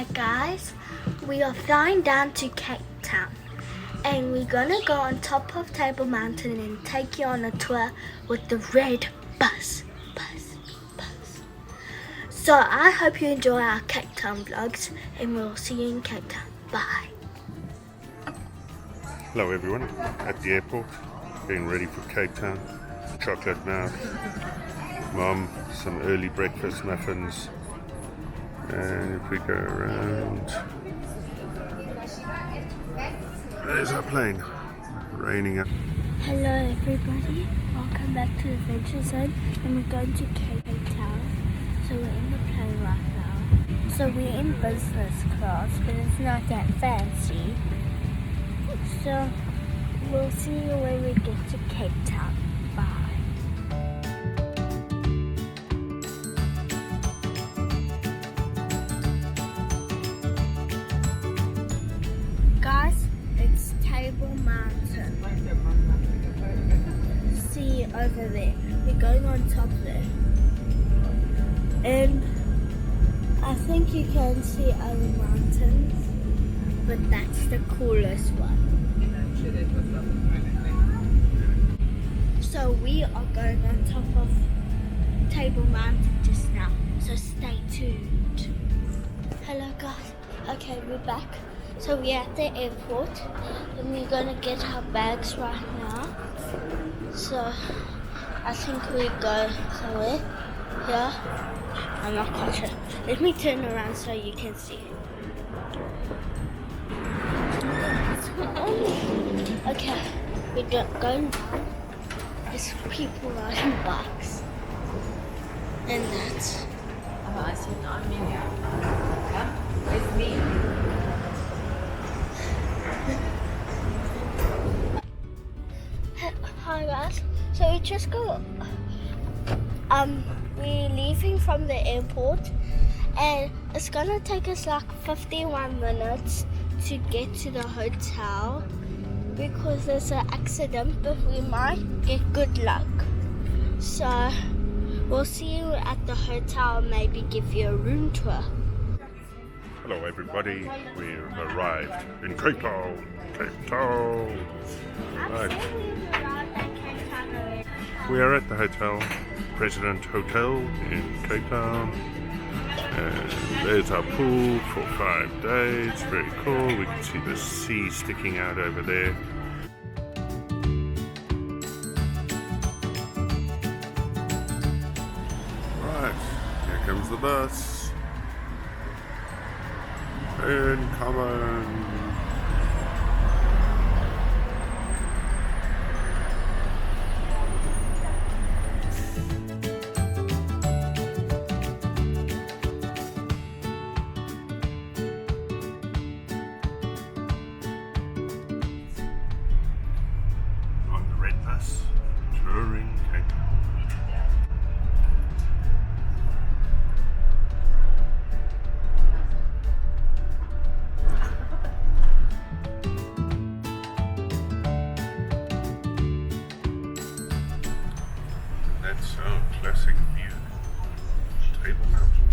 Alright guys, we are flying down to Cape Town and we're gonna go on top of Table Mountain and take you on a tour with the red bus. So I hope you enjoy our Cape Town vlogs and we'll see you in Cape Town. Bye. Hello everyone, at the airport, getting ready for Cape Town. Chocolate mouth, Mom, some early breakfast muffins, and if we go around, there's our plane, raining up. Hello everybody, welcome back to Adventure Zone and we're going to Cape Town. So we're in the plane right now. So we're in business class, but it's not that fancy. So we'll see you when we get to Cape Town. Bye. Guys, it's Table Mountain. See over there. We're going on top there. And I think you can see other mountains, but that's the coolest one. So we are going on top of Table Mountain just now, so stay tuned. Hello guys, okay we're back. So we're at the airport and we're gonna get our bags right now. So I think we go somewhere here. I'm not quite sure. Let me turn around so you can see. Okay, we're going down. There's people riding bikes. And that's... Aber als wir in Armenien, ja, with me. Hi guys, so we just go, we're leaving from the airport and it's gonna take us like 51 minutes to get to the hotel because there's an accident, but we might get good luck. So we'll see you at the hotel, maybe give you a room tour. Hello everybody, we've arrived in Cape Town. Right. We are at the hotel, President Hotel in Cape Town. And there's our pool for 5 days, very cool. We can see the sea sticking out over there. Right, here comes the bus. Incoming. Touring Cape Town. That's our classic view. Table Mountain.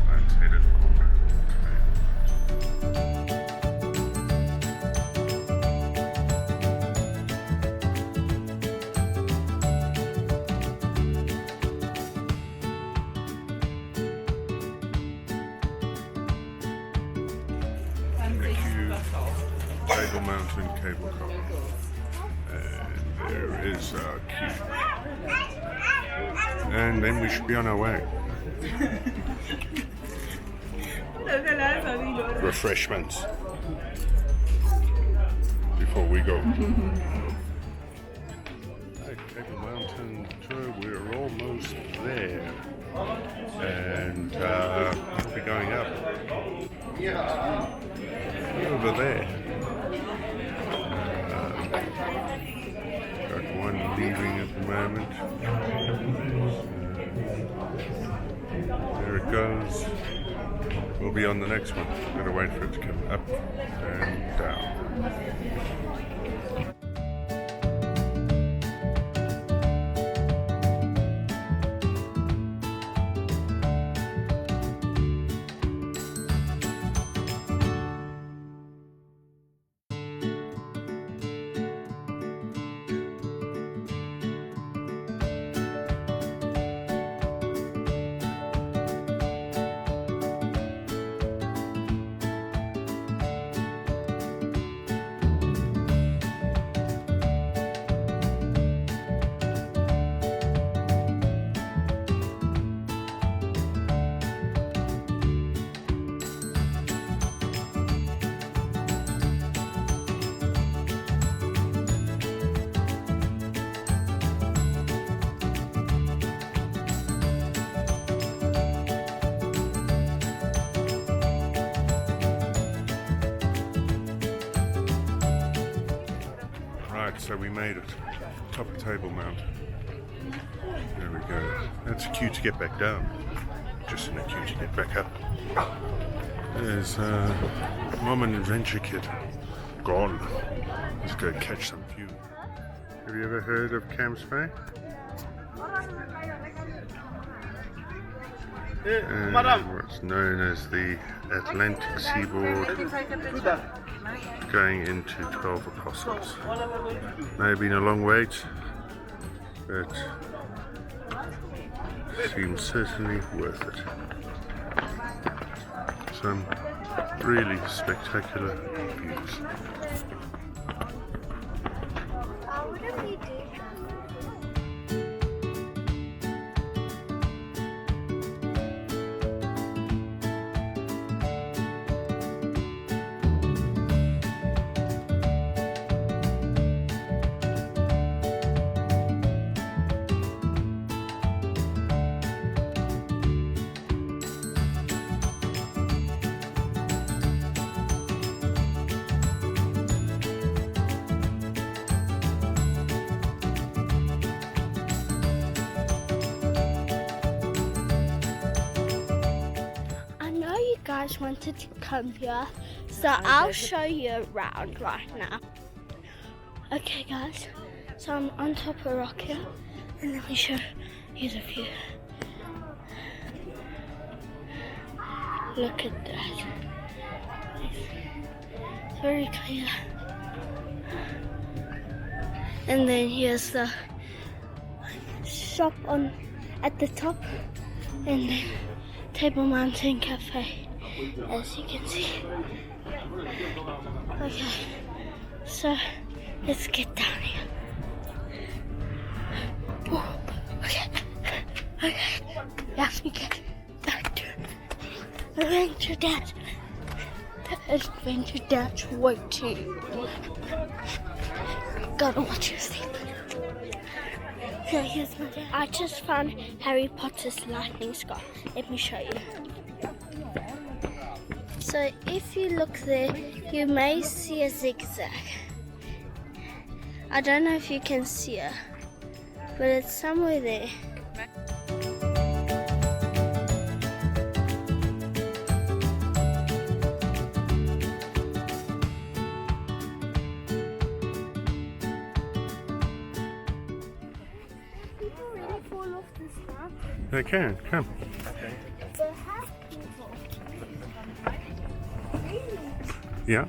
Let's head it over. Table Mountain cable car, and there is our queue, and then we should be on our way. Refreshments before we go. Table Mountain tour, we're almost there, and we'll be going up over there. Got one leaving at the moment. There it goes. We'll be on the next one. Gotta wait for it to come up and down. So we made it. Top of Table Mount. There we go. That's a queue to get back down. Just in a queue to get back up. There's Mom and Adventure Kit. Gone. Let's go catch some view. Have you ever heard of Cableway? And what's known as the Atlantic seaboard going into 12 Apostles. May have been a long wait, but seems certainly worth it. Some really spectacular views. What do we do? Guys wanted to come here, so I'll show you around right now. Okay guys, so I'm on top of a rock here, and let me show you the view. Look at that. It's very clear. And then here's the shop at the top, and then Table Mountain Cafe, as you can see. Okay, so let's get down here. Oh, okay. Let me get back to Adventure Dance. The Adventure Dance waiting. Gotta watch your step. So here's my dad. I just found Harry Potter's lightning scar. Let me show you. So if you look there, you may see a zigzag. I don't know if you can see it, but it's somewhere there. People really fall off this mountain. They can, come. They have people. Really? Yeah.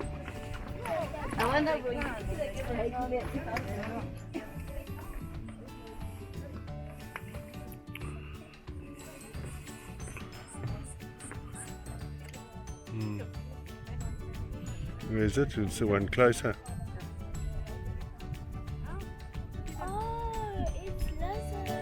I wonder where you Where is it? It's the one closer. Oh, it's lizard.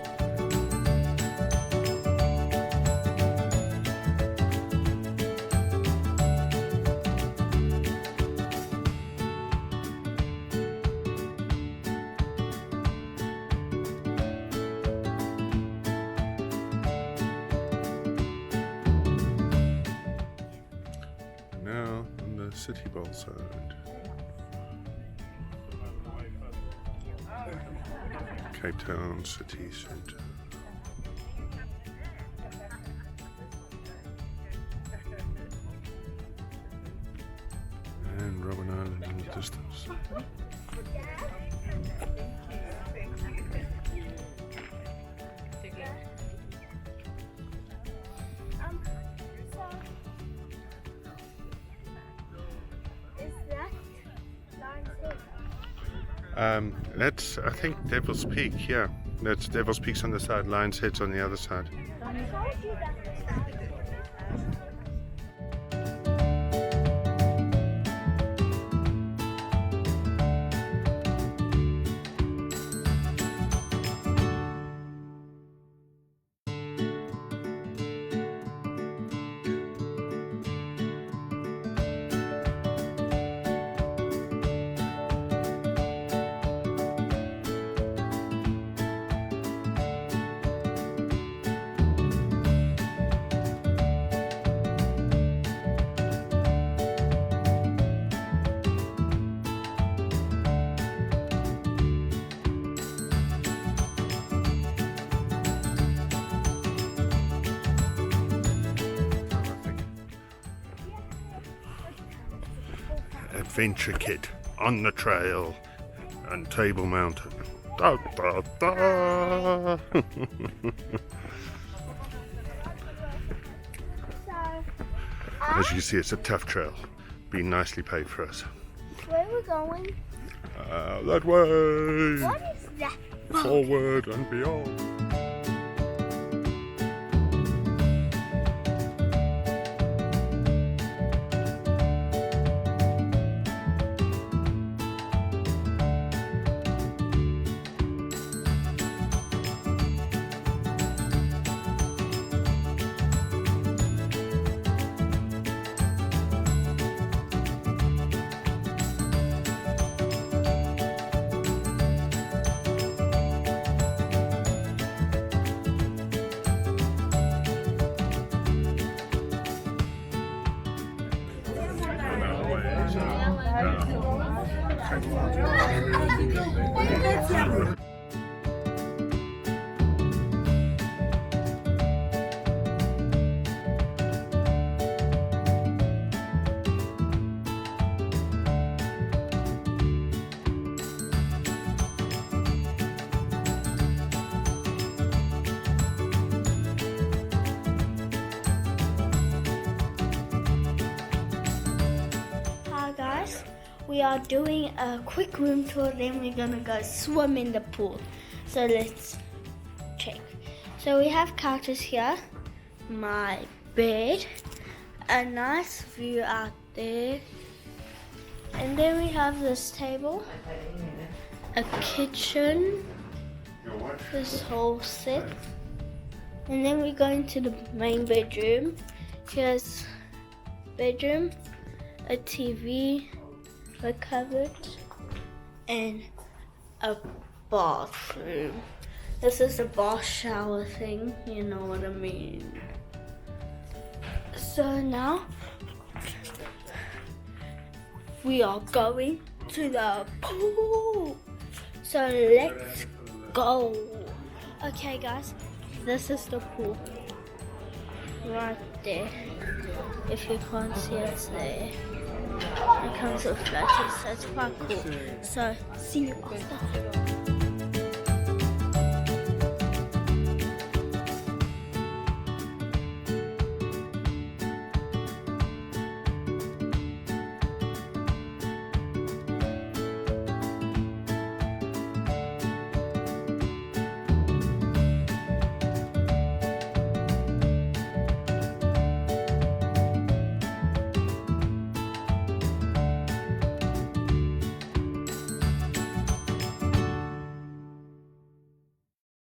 Now on the City Bowl side. Cape Town City Centre. And Robben Island in the distance. Is that Lion's Head? That's, I think, Devil's Peak, yeah. That's Devil's Peak's on the side, Lion's Head's on the other side. I told you that. adventure kit on the trail and table mounted. Da, da, da. As you see, it's a tough trail. Been nicely paved for us. Where are we going? That way! What is that? Forward and beyond. We are doing a quick room tour, then we're gonna go swim in the pool. So let's check. So we have couches here, my bed, a nice view out there, and then we have this table, a kitchen, this whole set, and then we go into the main bedroom. Here's bedroom, a TV, a cupboard, and a bathroom. This is the bath shower thing, you know what I mean. So now we are going to the pool. So let's go. Okay guys, this is the pool. Right there. If you can't see, it's there. It comes with floaties, so it's quite cool. So, see you after.